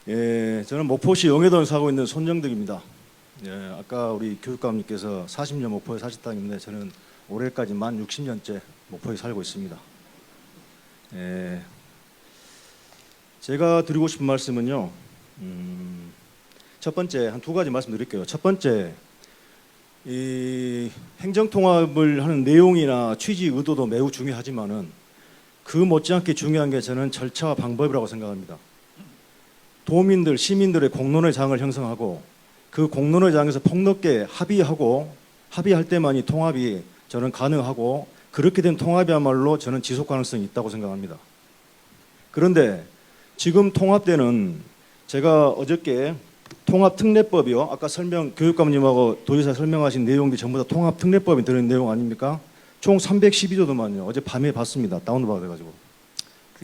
예, 저는 목포시 용해동에 살고 있는 손정득입니다. 예, 아까 우리 교육감님께서 40년 목포에 사셨다는데 저는 올해까지 만 60년째 목포에 살고 있습니다. 예, 제가 드리고 싶은 말씀은요. 첫 번째 한 두 가지 말씀드릴게요. 첫 번째, 이 행정통합을 하는 내용이나 취지 의도도 매우 중요하지만은 그 못지않게 중요한 게 저는 절차와 방법이라고 생각합니다. 도민들, 시민들의 공론의 장을 형성하고 그 공론의 장에서 폭넓게 합의할 때만이 통합이 저는 가능하고, 그렇게 된 통합이야말로 저는 지속 가능성이 있다고 생각합니다. 그런데 지금 통합되는, 제가 어저께 통합특례법이요, 아까 교육감님하고 도지사 설명하신 내용들이 전부 다 통합특례법에 들어있는 내용 아닙니까? 총 312조도만요. 어제 밤에 봤습니다. 다운로드 받아가지고.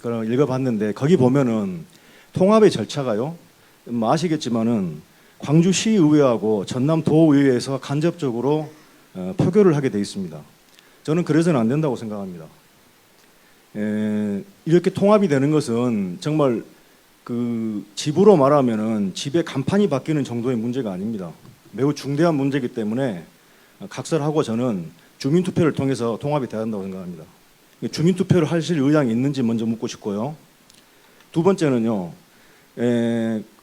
그러니까 읽어봤는데 거기 보면은 통합의 절차가요, 아시겠지만은 광주시의회하고 전남도의회에서 간접적으로 표결을 하게 돼 있습니다. 저는 그래서는 안 된다고 생각합니다. 이렇게 통합이 되는 것은 정말 그 집으로 말하면은 집의 간판이 바뀌는 정도의 문제가 아닙니다. 매우 중대한 문제이기 때문에 각설하고 저는 주민투표를 통해서 통합이 돼야 한다고 생각합니다. 주민투표를 하실 의향이 있는지 먼저 묻고 싶고요. 두 번째는요,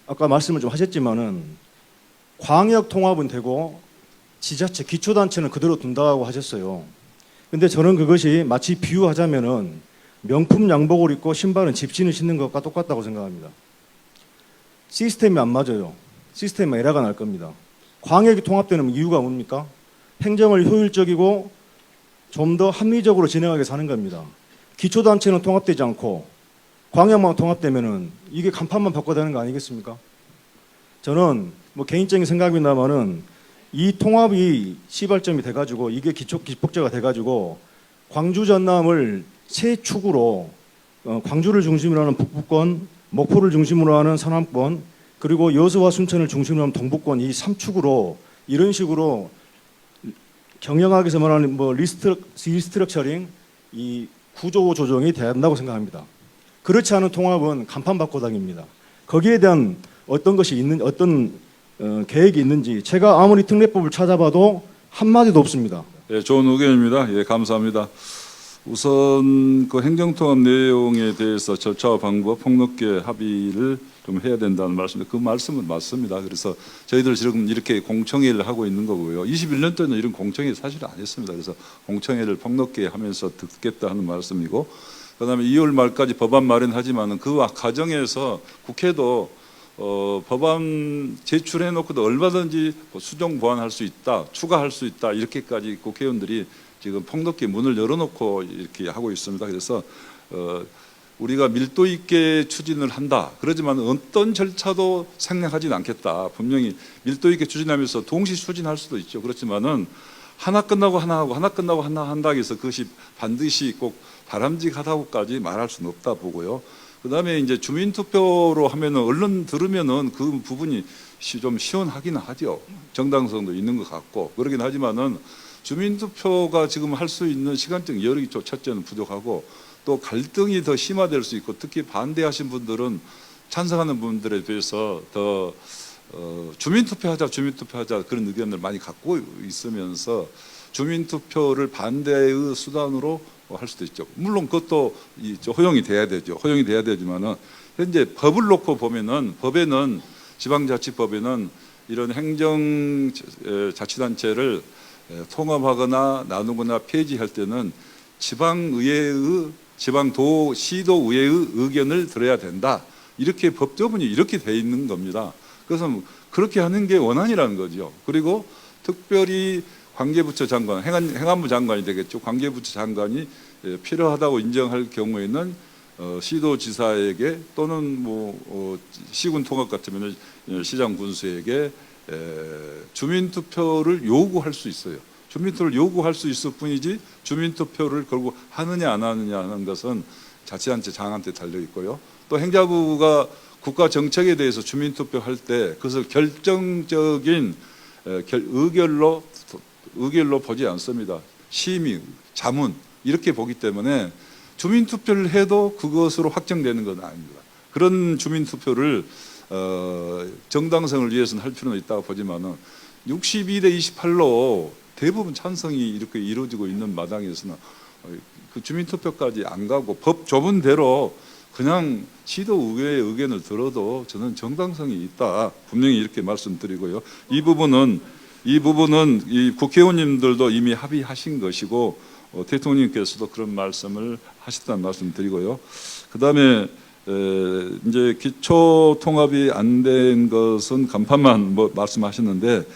아까 말씀을 좀 하셨지만은 광역 통합은 되고 지자체 기초단체는 그대로 둔다고 하셨어요. 근데 저는 그것이 마치 비유하자면은 명품 양복을 입고 신발은 집신을 신는 것과 똑같다고 생각합니다. 시스템이 안 맞아요. 시스템에 에러가 날 겁니다. 광역이 통합되는 이유가 뭡니까? 행정을 효율적이고 좀 더 합리적으로 진행하게 사는 겁니다. 기초단체는 통합되지 않고 광역만 통합되면은 이게 간판만 바꿔야 되는 거 아니겠습니까? 저는 뭐 개인적인 생각입니다만은 이 통합이 시발점이 돼가지고 이게 기폭제가 돼가지고 광주 전남을 세 축으로, 광주를 중심으로 하는 북부권, 목포를 중심으로 하는 서남권, 그리고 여수와 순천을 중심으로 하는 동부권, 이 3축으로 이런 식으로 경영학에서 말하는 뭐 리스트럭처링, 이 구조 조정이 돼야 한다고 생각합니다. 그렇지 않은 통합은 간판 바꿔다깁니다. 거기에 대한 어떤 계획이 있는지 제가 아무리 특례법을 찾아봐도 한마디도 없습니다. 예, 좋은 의견입니다. 예, 감사합니다. 우선 그 행정통합 내용에 대해서 절차와 방법 폭넓게 합의를 좀 해야 된다는 말씀인데 그 말씀은 맞습니다. 그래서 저희들 지금 이렇게 공청회를 하고 있는 거고요. 21년 동안 이런 공청회 사실 안 했습니다. 그래서 공청회를 폭넓게 하면서 듣겠다 하는 말씀이고, 그다음에 2월 말까지 법안 마련하지만은 그 과정에서 국회도 법안 제출해 놓고도 얼마든지 수정 보완할 수 있다, 추가할 수 있다, 이렇게까지 국회의원들이 지금 폭넓게 문을 열어놓고 이렇게 하고 있습니다. 그래서 우리가 밀도 있게 추진을 한다. 그러지만 어떤 절차도 생략하지는 않겠다. 분명히 밀도 있게 추진하면서 동시 추진할 수도 있죠. 그렇지만은 하나 끝나고 하나 하고 하나 끝나고 하나 한다 해서 그것이 반드시 꼭 바람직하다고까지 말할 수는 없다 보고요. 그다음에 이제 주민투표로 하면은 얼른 들으면은 그 부분이 좀 시원하기는 하죠. 정당성도 있는 것 같고 그러긴 하지만은 주민투표가 지금 할 수 있는 시간적 여력이 첫째는 부족하고 또 갈등이 더 심화될 수 있고, 특히 반대하신 분들은 찬성하는 분들에 비해서 더 주민투표하자 그런 의견을 많이 갖고 있으면서 주민투표를 반대의 수단으로 할 수도 있죠. 물론 그것도 허용이 돼야 되죠. 허용이 돼야 되지만은 현재 법을 놓고 보면은 법에는, 지방자치법에는 이런 행정자치단체를 통합하거나 나누거나 폐지할 때는 지방의회의, 지방도 시도의회의 의견을 들어야 된다. 이렇게 법조문이 이렇게 돼 있는 겁니다. 그래서 그렇게 하는 게 원안이라는 거죠. 그리고 특별히 관계부처 장관, 행안부 장관이 되겠죠. 관계부처 장관이 필요하다고 인정할 경우에는 시도지사에게 또는 시군 통합 같으면 시장 군수에게 주민투표를 요구할 수 있어요. 주민투표를 요구할 수 있을 뿐이지 주민투표를 결국 하느냐 안 하느냐 하는 것은 자치단체 장한테 달려 있고요. 또 행자부가 국가 정책에 대해서 주민투표 할 때 그것을 결정적인 의결로 보지 않습니다. 심의, 자문 이렇게 보기 때문에 주민투표를 해도 그것으로 확정되는 건 아닙니다. 그런 주민 투표를 정당성을 위해서는 할 필요는 있다고 보지만은 62대 28로 대부분 찬성이 이렇게 이루어지고 있는 마당에서는 그 주민 투표까지 안 가고 법 좁은 대로 그냥 시도의회의 의견을 들어도 저는 정당성이 있다 분명히 이렇게 말씀드리고요. 이 부분은 이 국회의원님들도 이미 합의하신 것이고 대통령께서도 그런 말씀을 하셨다는 말씀드리고요. 그다음에 이제 기초 통합이 안 된 것은 간판만 뭐 말씀하셨는데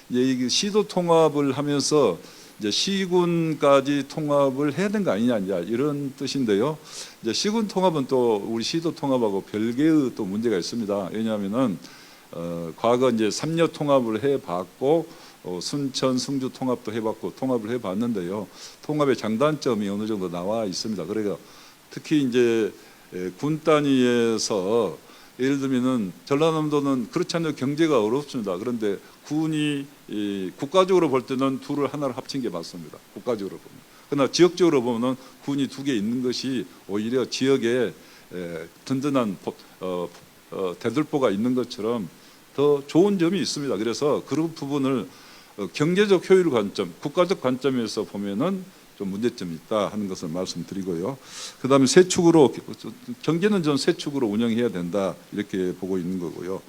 이제 이 시도 통합을 하면서 이제 시군까지 통합을 해야 되는 거 아니냐 이런 뜻인데요. 이제 시군 통합은 또 우리 시도 통합하고 별개의 또 문제가 있습니다. 왜냐하면은 과거 이제 3려 통합을 해봤고 순천, 승주 통합도 해봤고 통합을 해봤는데요. 통합의 장단점이 어느 정도 나와 있습니다. 그러니까 특히 이제 군 단위에서 예를 들면은 전라남도는 그렇지 않는 경제가 어렵습니다. 그런데 군이 국가적으로 볼 때는 둘을 하나로 합친 게 맞습니다. 국가적으로 보면. 그러나 지역적으로 보면은 군이 두 개 있는 것이 오히려 지역에 든든한 대들보가 있는 것처럼 더 좋은 점이 있습니다. 그래서 그런 부분을 경제적 효율 관점, 국가적 관점에서 보면은 좀 문제점이 있다 하는 것을 말씀드리고요. 그다음에 세 축으로 경제는 전 세 축으로 운영해야 된다 이렇게 보고 있는 거고요.